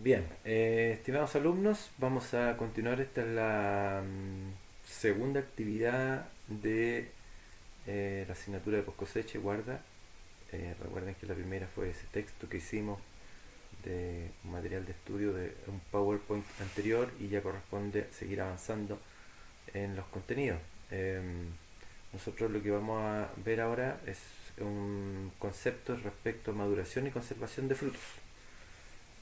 Bien, estimados alumnos, vamos a continuar. Esta es la segunda actividad de la asignatura de post cosecha y guarda. Recuerden que la primera fue ese texto que hicimos de un material de estudio de un PowerPoint anterior y ya corresponde seguir avanzando en los contenidos. Nosotros lo que vamos a ver ahora es un concepto respecto a maduración y conservación de frutos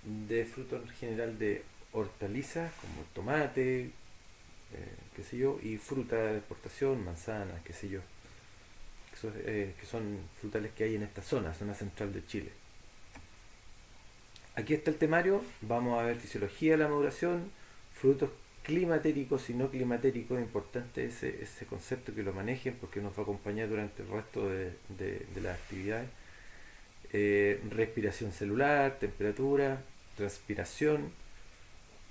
en general, de hortalizas como tomate, qué sé yo, y fruta de exportación, manzanas, qué sé yo, que son frutales que hay en esta zona central de Chile. Aquí está el temario, vamos a ver fisiología de la maduración, frutos climatéricos y no climatéricos. Es importante ese concepto, que lo manejen porque nos va a acompañar durante el resto de las actividades. Respiración celular, temperatura, transpiración,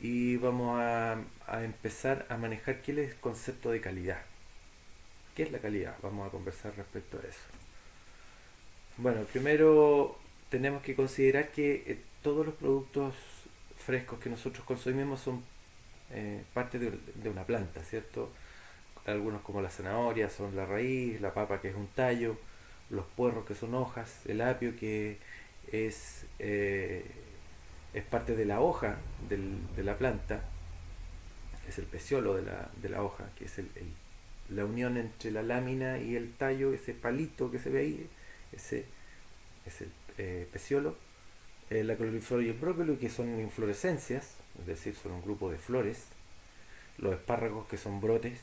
y vamos a empezar a manejar qué es el concepto de calidad. ¿Qué es la calidad? Vamos a conversar respecto a eso. Bueno, primero tenemos que considerar que todos los productos frescos que nosotros consumimos son parte de una planta, ¿cierto? Algunos, como la zanahoria, son la raíz, la papa, que es un tallo, los puerros, que son hojas, el apio, que es, eh, es parte de la hoja de la planta, es el peciolo de la hoja, que es la unión entre la lámina y el tallo, ese palito que se ve ahí, ese es el peciolo. La coliflor y el brócoli, que son inflorescencias, es decir, son un grupo de flores. Los espárragos, que son brotes.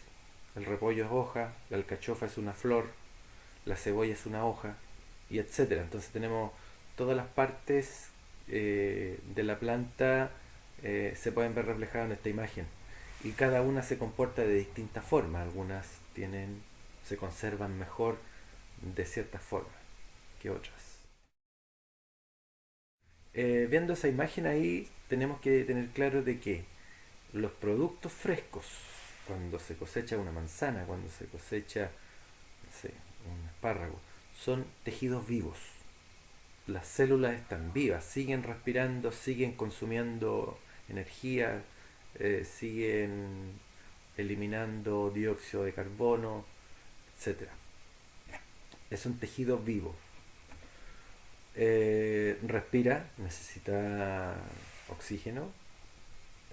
El repollo es hoja, la alcachofa es una flor, la cebolla es una hoja, y etcétera. Entonces tenemos todas las partes de la planta, se pueden ver reflejadas en esta imagen, y cada una se comporta de distintas formas. Algunas se conservan mejor de ciertas formas que otras. Viendo esa imagen ahí, tenemos que tener claro de que los productos frescos, cuando se cosecha una manzana, cuando se cosecha, no sé, un espárrago, son tejidos vivos. Las células están vivas, siguen respirando, siguen consumiendo energía, siguen eliminando dióxido de carbono, etcétera. Es un tejido vivo. Respira, necesita oxígeno,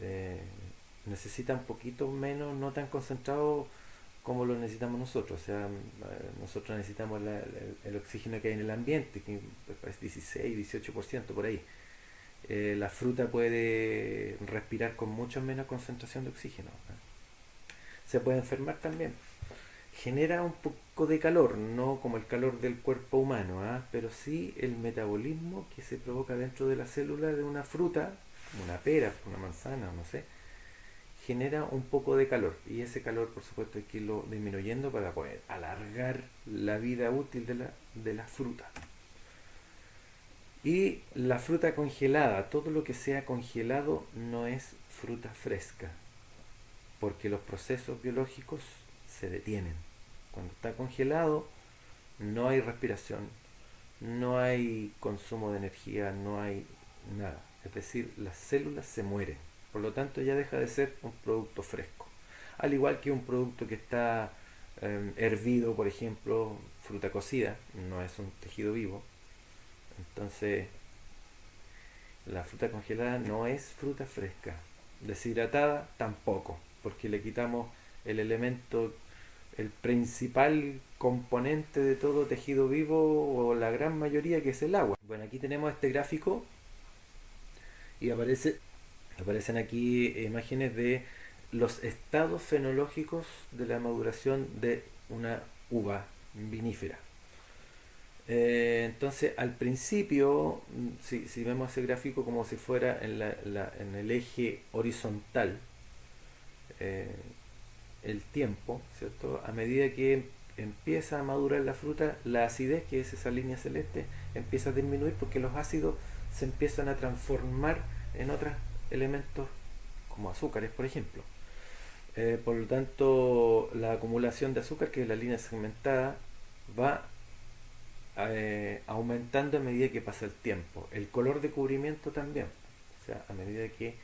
eh, necesita un poquito menos, no tan concentrado como lo necesitamos nosotros. O sea, nosotros necesitamos el oxígeno que hay en el ambiente, que es 16-18% por ahí. La fruta puede respirar con mucho menos concentración de oxígeno. Se puede enfermar también. Genera un poco de calor, no como el calor del cuerpo humano, pero sí el metabolismo que se provoca dentro de la célula de una fruta, como una pera, una manzana, no sé, genera un poco de calor, y ese calor, por supuesto, hay que irlo disminuyendo para poder alargar la vida útil de la fruta. Y la fruta congelada, todo lo que sea congelado no es fruta fresca, porque los procesos biológicos se detienen. Cuando está congelado no hay respiración, no hay consumo de energía, no hay nada. Es decir, las células se mueren. Por lo tanto, ya deja de ser un producto fresco. Al igual que un producto que está hervido, por ejemplo, fruta cocida, no es un tejido vivo. Entonces, la fruta congelada no es fruta fresca. Deshidratada tampoco, porque le quitamos el elemento, el principal componente de todo tejido vivo, o la gran mayoría, que es el agua. Bueno, aquí tenemos este gráfico, y aparecen aquí imágenes de los estados fenológicos de la maduración de una uva vinífera. Entonces, al principio, si vemos ese gráfico como si fuera en el eje horizontal, eh, el tiempo, ¿cierto? A medida que empieza a madurar la fruta, la acidez, que es esa línea celeste, empieza a disminuir, porque los ácidos se empiezan a transformar en otros elementos, como azúcares, por ejemplo. Por lo tanto, la acumulación de azúcar, que es la línea segmentada, va aumentando a medida que pasa el tiempo. El color de cubrimiento también. sea, a medida que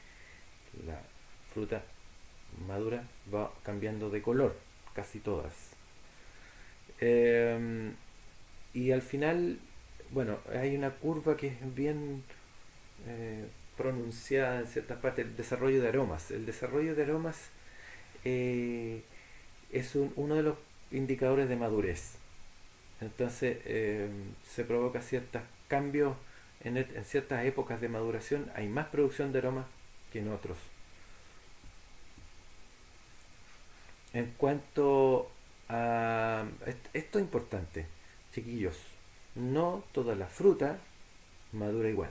la fruta madura va cambiando de color, casi todas. Eh, y al final, bueno, hay una curva que es bien eh, pronunciada en ciertas partes, el desarrollo de aromas. El desarrollo de aromas eh, es uno de los indicadores de madurez. Entonces se provoca ciertos cambios en ciertas épocas de maduración. Hay más producción de aromas que en otros. En cuanto a... Esto es importante, chiquillos. No toda la fruta madura igual.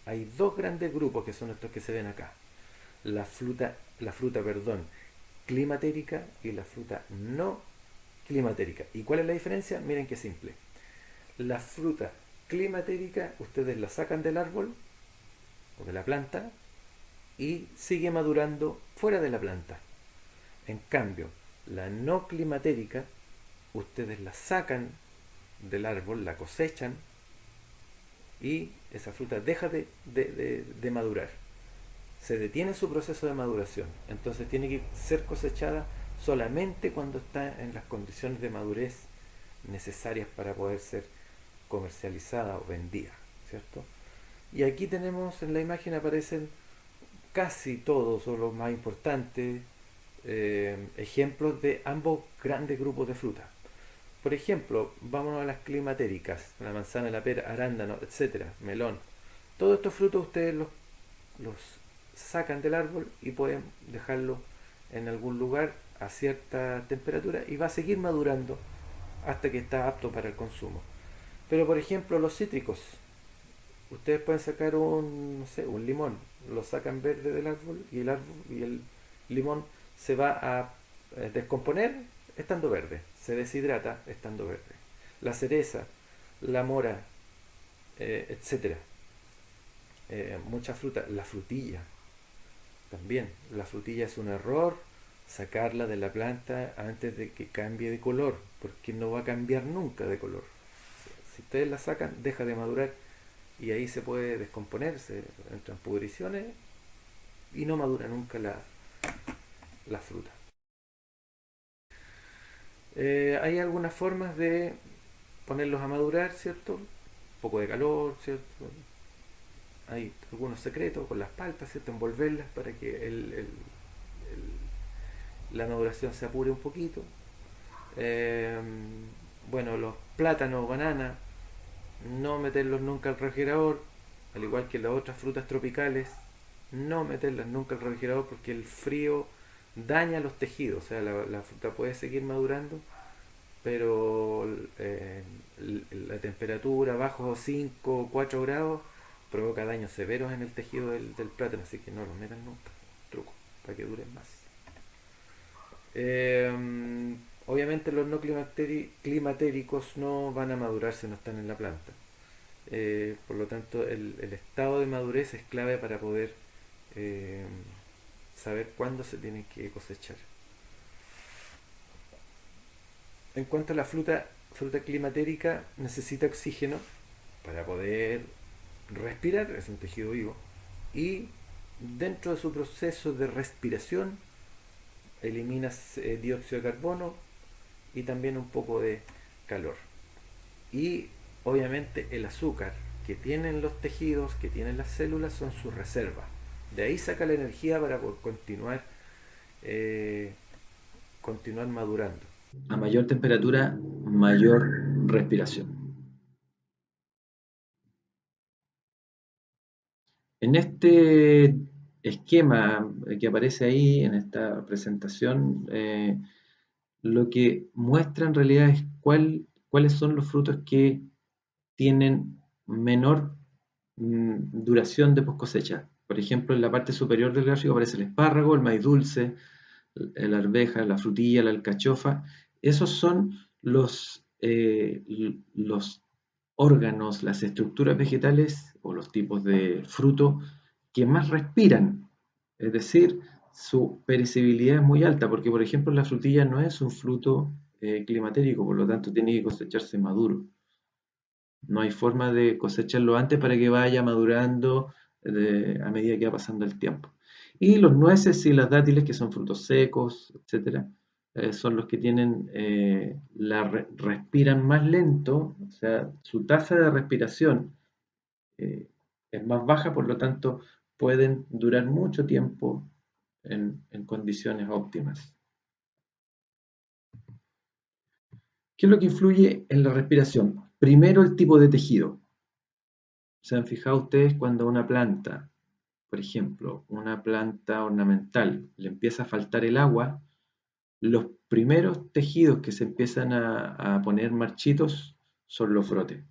Hay dos grandes grupos que son estos que se ven acá. La fruta, climatérica y la fruta no climatérica. ¿Y cuál es la diferencia? Miren qué simple. La fruta climatérica ustedes la sacan del árbol o de la planta y sigue madurando fuera de la planta. En cambio, la no climatérica ustedes la sacan del árbol, la cosechan y esa fruta deja de madurar. Se detiene su proceso de maduración. Entonces tiene que ser cosechada solamente cuando está en las condiciones de madurez necesarias para poder ser comercializada o vendida, ¿cierto? Y aquí tenemos en la imagen aparecen casi todos o los más importantes ejemplos de ambos grandes grupos de frutas. Por ejemplo, vámonos a las climatéricas, la manzana, la pera, arándano, etcétera, melón. Todos estos frutos ustedes los sacan del árbol y pueden dejarlo en algún lugar a cierta temperatura y va a seguir madurando hasta que está apto para el consumo. Pero por ejemplo los cítricos, ustedes pueden sacar no sé, un limón, lo sacan verde del árbol y el limón se va a descomponer estando verde, se deshidrata estando verde. La cereza, la mora, etcétera. Mucha fruta, la frutilla también. La frutilla es un error sacarla de la planta antes de que cambie de color, porque no va a cambiar nunca de color. Si ustedes la sacan, deja de madurar y ahí se puede descomponer, se entran pudriciones y no madura nunca la fruta. Hay algunas formas de ponerlos a madurar, ¿cierto? Un poco de calor, ¿cierto? Hay algunos secretos con las palpas, ¿cierto? Envolverlas para que la maduración se apure un poquito. Eh, bueno, los plátanos, bananas, no meterlos nunca al refrigerador, al igual que las otras frutas tropicales, no meterlas nunca al refrigerador porque el frío daña los tejidos, o sea, la fruta puede seguir madurando, pero la temperatura bajo 5 o 4 grados provoca daños severos en el tejido del plátano, así que no los metan nunca, truco, para que duren más. Obviamente los no climatéricos no van a madurar si no están en la planta. Por lo tanto, el estado de madurez es clave para poder eh, saber cuándo se tiene que cosechar. En cuanto a la fruta climatérica, necesita oxígeno para poder respirar, es un tejido vivo, y dentro de su proceso de respiración elimina dióxido de carbono y también un poco de calor. Y obviamente el azúcar que tienen los tejidos, que tienen las células, son sus reservas. De ahí saca la energía para poder eh, continuar madurando. A mayor temperatura, mayor respiración. En este esquema que aparece ahí en esta presentación, lo que muestra en realidad es cuáles son los frutos que tienen menor duración de post cosecha. Por ejemplo, en la parte superior del gráfico aparece el espárrago, el maíz dulce, la arveja, la frutilla, la alcachofa. Esos son los órganos, las estructuras vegetales o los tipos de fruto que más respiran. Es decir, su perecibilidad es muy alta, porque por ejemplo la frutilla no es un fruto climatérico, por lo tanto tiene que cosecharse maduro. No hay forma de cosecharlo antes para que vaya madurando a medida que va pasando el tiempo. Y los nueces y las dátiles, que son frutos secos, etcétera, son los que tienen, respiran más lento, o sea, su tasa de respiración eh, es más baja, por lo tanto pueden durar mucho tiempo en condiciones óptimas. ¿Qué es lo que influye en la respiración? Primero, el tipo de tejido. ¿Se han fijado ustedes cuando una planta, por ejemplo, una planta ornamental, le empieza a faltar el agua? Los primeros tejidos que se empiezan a poner marchitos son los brotes.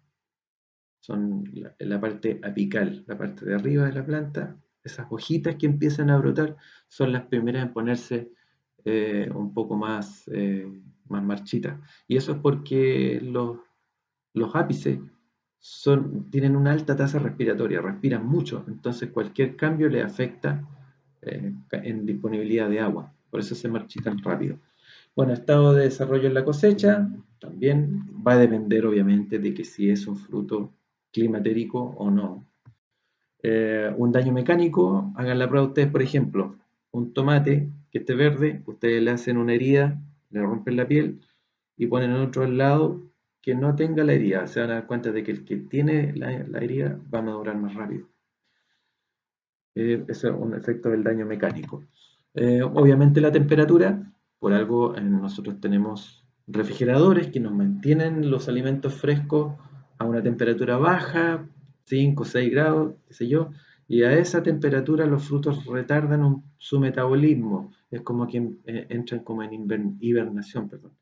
Son la parte apical, la parte de arriba de la planta. Esas hojitas que empiezan a brotar son las primeras en ponerse un poco más marchitas. Y eso es porque los ápices tienen una alta tasa respiratoria, respiran mucho, entonces cualquier cambio les afecta en disponibilidad de agua, por eso se marchitan rápido. Bueno, estado de desarrollo en la cosecha también va a depender obviamente de que si es un fruto climatérico o no. Un daño mecánico, hagan la prueba ustedes, por ejemplo, un tomate que esté verde, ustedes le hacen una herida, le rompen la piel y ponen otro al lado que no tenga la herida. Se van a dar cuenta de que el que tiene la herida va a madurar más rápido. Eso es un efecto del daño mecánico. Obviamente la temperatura, por algo nosotros tenemos refrigeradores que nos mantienen los alimentos frescos a una temperatura baja, 5 o 6 grados, qué sé yo, y a esa temperatura los frutos retardan su metabolismo, es como que entran como en hibernación, perdón,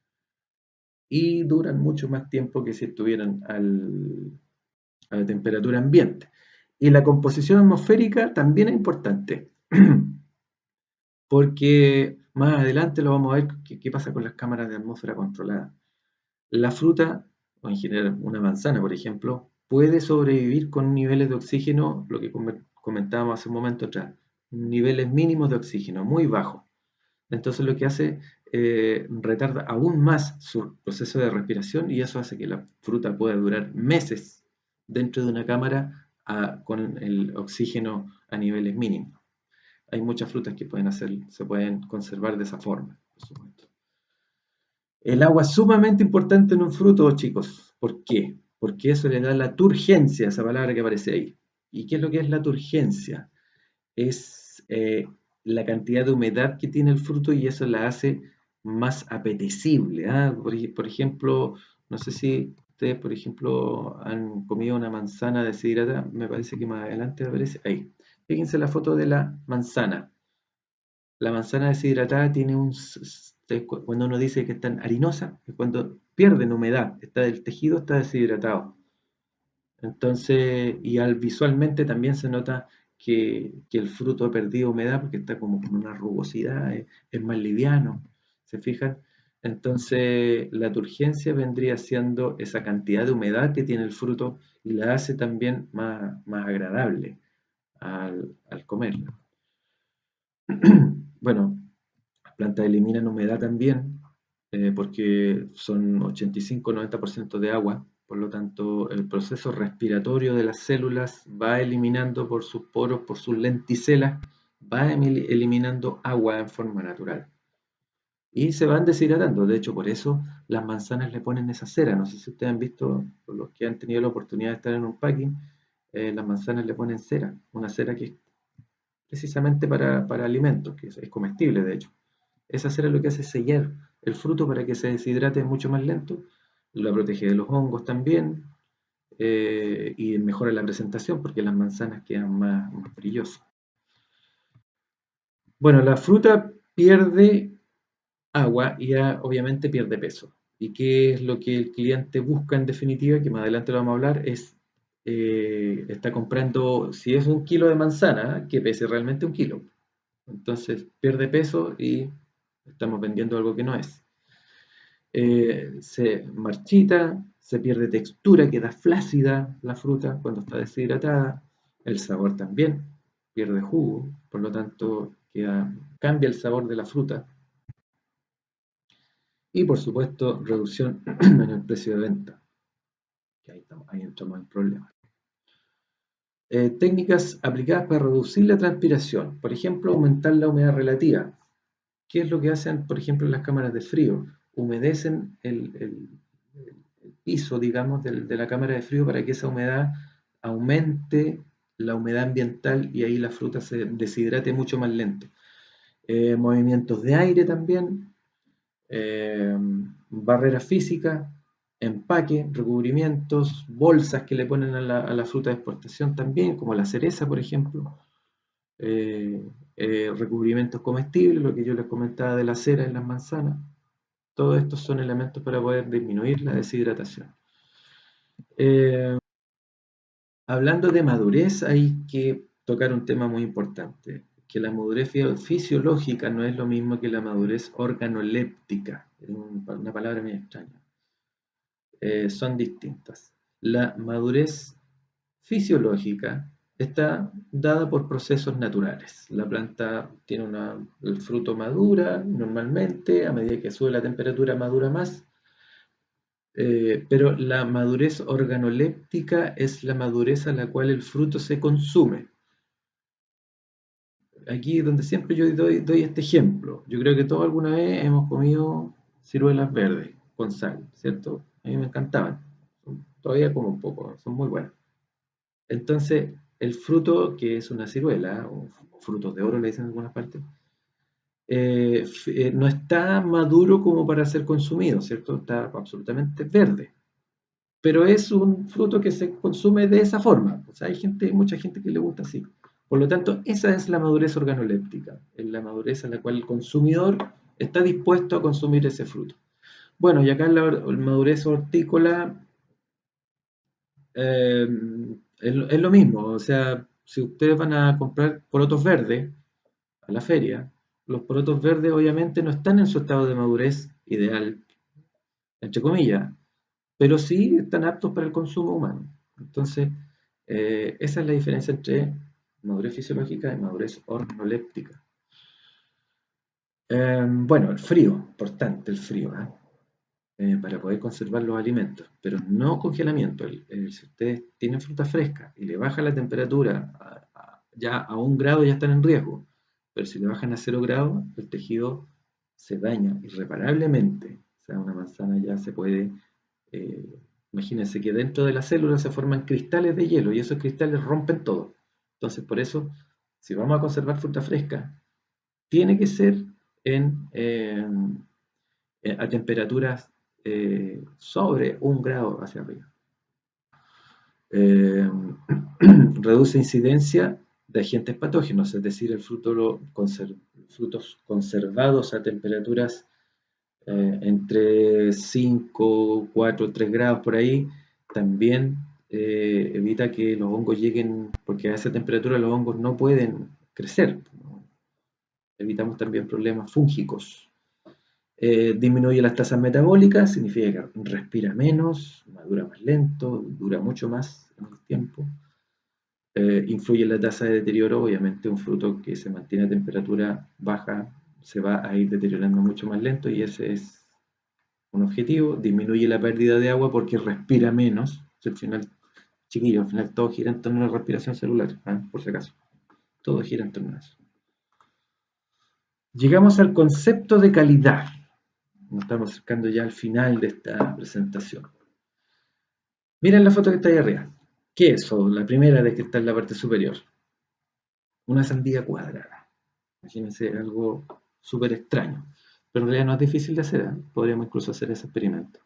y duran mucho más tiempo que si estuvieran a la temperatura ambiente. Y la composición atmosférica también es importante, porque más adelante lo vamos a ver qué pasa con las cámaras de atmósfera controlada. La fruta, o en general una manzana, por ejemplo, puede sobrevivir con niveles de oxígeno, lo que comentábamos hace un momento atrás, niveles mínimos de oxígeno, muy bajos. Entonces lo que hace, retarda aún más su proceso de respiración y eso hace que la fruta pueda durar meses dentro de una cámara con el oxígeno a niveles mínimos. Hay muchas frutas que se pueden conservar de esa forma, por supuesto. El agua es sumamente importante en un fruto, chicos. ¿Por qué? Porque eso le da la turgencia, esa palabra que aparece ahí. ¿Y qué es lo que es la turgencia? Es la cantidad de humedad que tiene el fruto y eso la hace más apetecible. ¿Ah? Por ejemplo, no sé si ustedes, por ejemplo, han comido una manzana deshidratada, me parece que más adelante aparece ahí. Fíjense la foto de la manzana. La manzana deshidratada tiene cuando uno dice que está harinosa, es cuando pierden humedad, el tejido está deshidratado. Entonces, visualmente también se nota que el fruto ha perdido humedad porque está como con una rugosidad, es más liviano, ¿se fijan? Entonces, la turgencia vendría siendo esa cantidad de humedad que tiene el fruto y la hace también más agradable al comerlo. Bueno, las plantas eliminan humedad también porque son 85-90% de agua, por lo tanto el proceso respiratorio de las células va eliminando por sus poros, por sus lenticelas, va eliminando agua en forma natural. Y se van deshidratando, de hecho por eso las manzanas le ponen esa cera, no sé si ustedes han visto, por los que han tenido la oportunidad de estar en un packing, las manzanas le ponen cera, una cera que es precisamente para alimentos, que es comestible de hecho. Esa cera lo que hace es sellar el fruto para que se deshidrate mucho más lento, lo protege de los hongos también y mejora la presentación porque las manzanas quedan más brillosas. Bueno, la fruta pierde agua y obviamente pierde peso. ¿Y qué es lo que el cliente busca en definitiva? Que más adelante lo vamos a hablar, está comprando, si es 1 kilo de manzana, que pese realmente 1 kilo. Entonces pierde peso y estamos vendiendo algo que no es. Se marchita, se pierde textura, queda flácida la fruta cuando está deshidratada, el sabor también pierde jugo, por lo tanto cambia el sabor de la fruta y por supuesto reducción en el precio de venta, que ahí entramos en problemas. Técnicas aplicadas para reducir la transpiración. Por ejemplo, aumentar la humedad relativa. ¿Qué es lo que hacen, por ejemplo, las cámaras de frío? Humedecen el piso, digamos, de la cámara de frío para que esa humedad aumente la humedad ambiental y ahí la fruta se deshidrate mucho más lento. Movimientos de aire también, eh, barreras físicas, empaque, recubrimientos, bolsas que le ponen a la fruta de exportación también, como la cereza, por ejemplo. eh, Recubrimientos comestibles, lo que yo les comentaba de la cera en las manzanas. Todos estos son elementos para poder disminuir la deshidratación. Eh, Hablando de madurez, hay que tocar un tema muy importante, que la madurez fisiológica no es lo mismo que la madurez organoléptica. Es una palabra muy extraña. Son distintas. La madurez fisiológica está dada por procesos naturales. La planta tiene el fruto madura normalmente, a medida que sube la temperatura madura más, pero la madurez organoléptica es la madurez a la cual el fruto se consume. Aquí es donde siempre yo doy este ejemplo. Yo creo que todos alguna vez hemos comido ciruelas verdes con sal, ¿cierto? A mí me encantaban. Todavía como un poco, son muy buenas. Entonces, el fruto, que es una ciruela, o frutos de oro le dicen en algunas partes, no está maduro como para ser consumido, ¿cierto? Está absolutamente verde. Pero es un fruto que se consume de esa forma. O sea, mucha gente que le gusta así. Por lo tanto, esa es la madurez organoléptica, es la madurez a la cual el consumidor está dispuesto a consumir ese fruto. Bueno, y acá en la madurez hortícola eh, es lo mismo. O sea, si ustedes van a comprar porotos verdes a la feria, los porotos verdes obviamente no están en su estado de madurez ideal, entre comillas, pero sí están aptos para el consumo humano. Entonces, esa es la diferencia entre madurez fisiológica y madurez organoléptica. Bueno, el frío, importante el frío, ¿eh? Para poder conservar los alimentos, pero no congelamiento. Si ustedes tienen fruta fresca y le bajan la temperatura ya a 1 grado, ya están en riesgo, pero si le bajan a 0 grados, el tejido se daña irreparablemente. O sea, una manzana ya se puede, eh, imagínense que dentro de la célula se forman cristales de hielo y esos cristales rompen todo. Entonces, por eso, si vamos a conservar fruta fresca, tiene que ser en, a temperaturas sobre 1 grado hacia arriba. Eh, Reduce incidencia de agentes patógenos, es decir, frutos conservados a temperaturas entre 5, 4, 3 grados por ahí, también evita que los hongos lleguen, porque a esa temperatura los hongos no pueden crecer. Evitamos también problemas fúngicos. Disminuye las tasas metabólicas, significa que respira menos, madura más lento, dura mucho más en el tiempo. Influye en la tasa de deterioro, obviamente un fruto que se mantiene a temperatura baja se va a ir deteriorando mucho más lento y ese es un objetivo. Disminuye la pérdida de agua porque respira menos. Al final, chiquillos, al final todo gira en torno a la respiración celular, ¿eh? Por si acaso. Todo gira en torno a eso. Llegamos al concepto de calidad. Nos estamos acercando ya al final de esta presentación. Miren la foto que está ahí arriba. ¿Qué es eso? La primera de que está en la parte superior. Una sandía cuadrada. Imagínense algo súper extraño. Pero en realidad no es difícil de hacer, ¿eh? Podríamos incluso hacer ese experimento.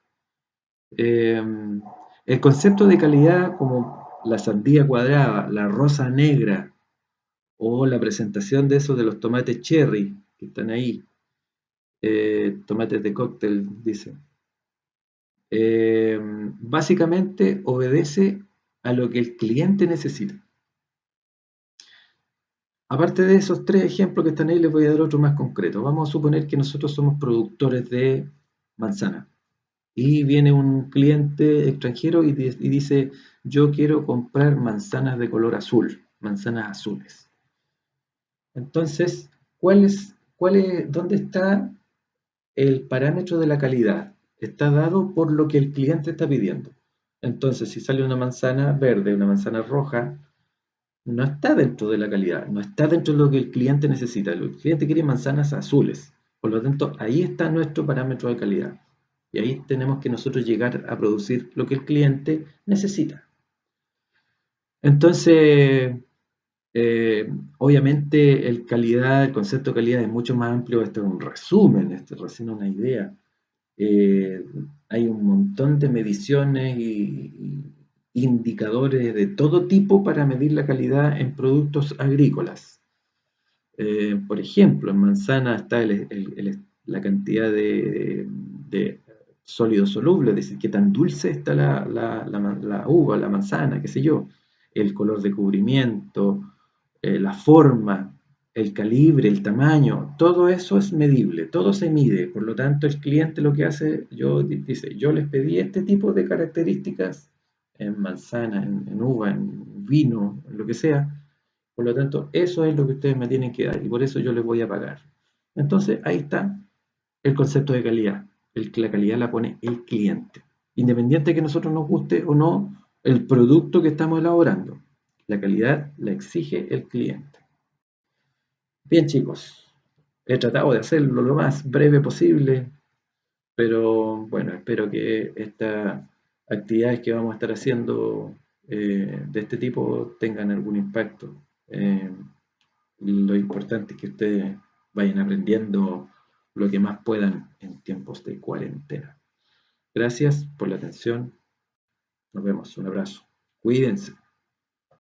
El concepto de calidad como la sandía cuadrada, la rosa negra o la presentación de esos de los tomates cherry que están ahí, tomates de cóctel, dice. Básicamente obedece a lo que el cliente necesita. Aparte de esos 3 ejemplos que están ahí, les voy a dar otro más concreto. Vamos a suponer que nosotros somos productores de manzana y viene un cliente extranjero y dice, yo quiero comprar manzanas de color azul, manzanas azules. Entonces, ¿dónde está el parámetro de la calidad? Está dado por lo que el cliente está pidiendo. Entonces, si sale una manzana verde, una manzana roja, no está dentro de la calidad, no está dentro de lo que el cliente necesita. El cliente quiere manzanas azules, por lo tanto, ahí está nuestro parámetro de calidad. Y ahí tenemos que nosotros llegar a producir lo que el cliente necesita. Entonces, obviamente el concepto de calidad es mucho más amplio, esto es un resumen, esto es recién una idea. Eh, Hay un montón de mediciones y indicadores de todo tipo para medir la calidad en productos agrícolas. Por ejemplo, en manzana está la cantidad de sólido soluble, es decir, qué tan dulce está la uva, la manzana, qué sé yo, el color de cubrimiento, la forma, el calibre, el tamaño, todo eso es medible, todo se mide. Por lo tanto, el cliente lo que hace, dice, yo les pedí este tipo de características en manzana, en uva, en vino, en lo que sea. Por lo tanto, eso es lo que ustedes me tienen que dar y por eso yo les voy a pagar. Entonces, ahí está el concepto de calidad. La calidad la pone el cliente. Independiente de que a nosotros nos guste o no el producto que estamos elaborando. La calidad la exige el cliente. Bien, chicos, he tratado de hacerlo lo más breve posible, pero bueno, espero que estas actividades que vamos a estar haciendo de este tipo tengan algún impacto. Lo importante es que ustedes vayan aprendiendo lo que más puedan en tiempos de cuarentena. Gracias por la atención. Nos vemos. Un abrazo. Cuídense.